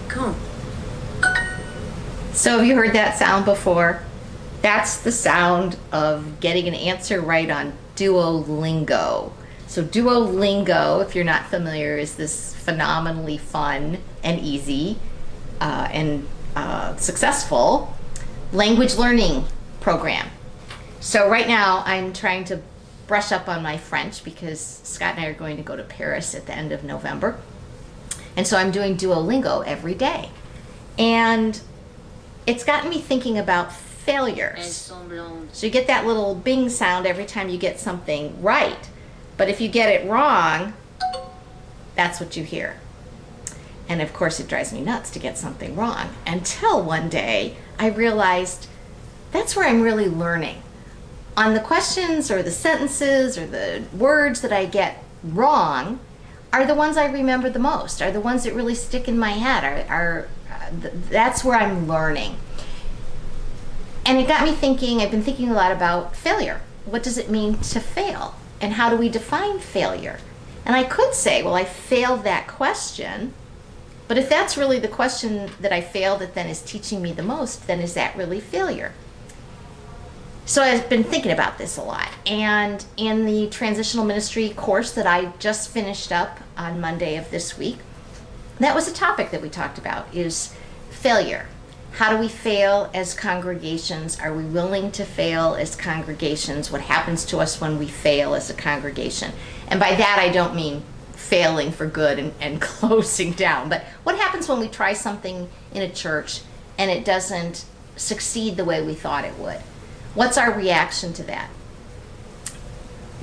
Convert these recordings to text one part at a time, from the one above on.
Quand? So have you heard that sound before? That's the sound of getting an answer right on Duolingo. So Duolingo, if you're not familiar, is this phenomenally fun and easy and successful language learning program. So right now I'm trying to brush up on my French because Scott and I are going to go to Paris at the end of November. And so I'm doing Duolingo every day. And it's gotten me thinking about failures. So you get that little bing sound every time you get something right. But if you get it wrong, that's what you hear. And of course it drives me nuts to get something wrong. Until one day I realized that's where I'm really learning. On the questions or the sentences or the words that I get wrong are the ones I remember the most, are the ones that really stick in my head, that's where I'm learning. And it got me thinking, I've been thinking a lot about failure. What does it mean to fail? And how do we define failure? And I could say, well, I failed that question, but if that's really the question that I failed that then is teaching me the most, then is that really failure? So I've been thinking about this a lot. And in the transitional ministry course that I just finished up on Monday of this week, that was a topic that we talked about, is failure. How do we fail as congregations? Are we willing to fail as congregations? What happens to us when we fail as a congregation? And by that I don't mean failing for good and closing down, but what happens when we try something in a church and it doesn't succeed the way we thought it would? What's our reaction to that?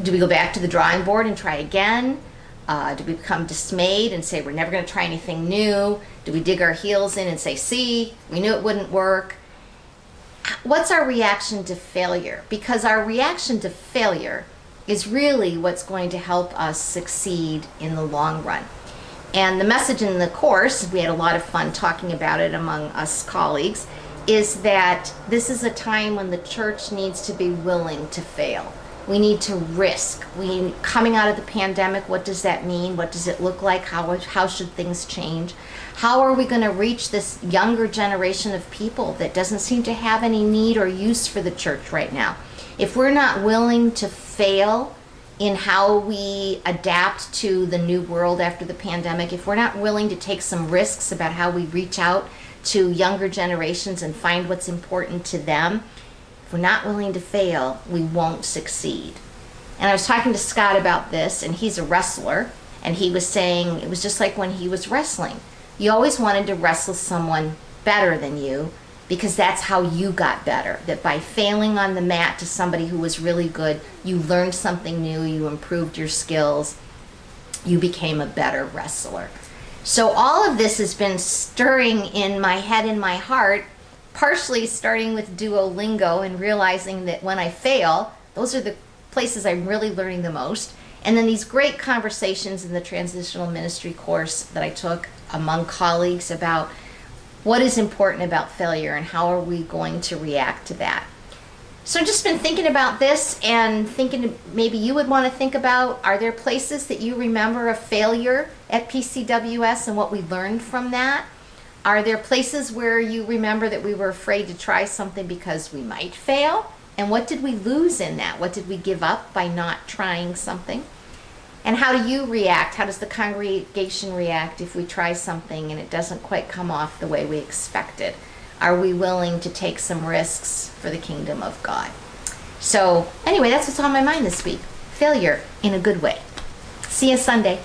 Do we go back to the drawing board and try again? Do we become dismayed and say we're never going to try anything new? Do we dig our heels in and say, see, we knew it wouldn't work? What's our reaction to failure? Because our reaction to failure is really what's going to help us succeed in the long run. And the message in the course, we had a lot of fun talking about it among us colleagues, is that this is a time when the church needs to be willing to fail. We need to risk. Coming out of the pandemic, what does that mean? What does it look like? How should things change? How are we going to reach this younger generation of people that doesn't seem to have any need or use for the church right now? If we're not willing to fail in how we adapt to the new world after the pandemic, if we're not willing to take some risks about how we reach out to younger generations and find what's important to them, if we're not willing to fail, we won't succeed. And I was talking to Scott about this, and he's a wrestler, and he was saying it was just like when he was wrestling. You always wanted to wrestle someone better than you because that's how you got better. That by failing on the mat to somebody who was really good, you learned something new, you improved your skills, you became a better wrestler. So all of this has been stirring in my head and my heart, partially starting with Duolingo and realizing that when I fail, those are the places I'm really learning the most. And then these great conversations in the transitional ministry course that I took among colleagues about what is important about failure and how are we going to react to that. So I've just been thinking about this and thinking maybe you would want to think about, are there places that you remember a failure at PCWS and what we learned from that? Are there places where you remember that we were afraid to try something because we might fail? And what did we lose in that? What did we give up by not trying something? And how do you react? How does the congregation react if we try something and it doesn't quite come off the way we expected? Are we willing to take some risks for the kingdom of God? So anyway, that's what's on my mind this week. Failure in a good way. See you Sunday.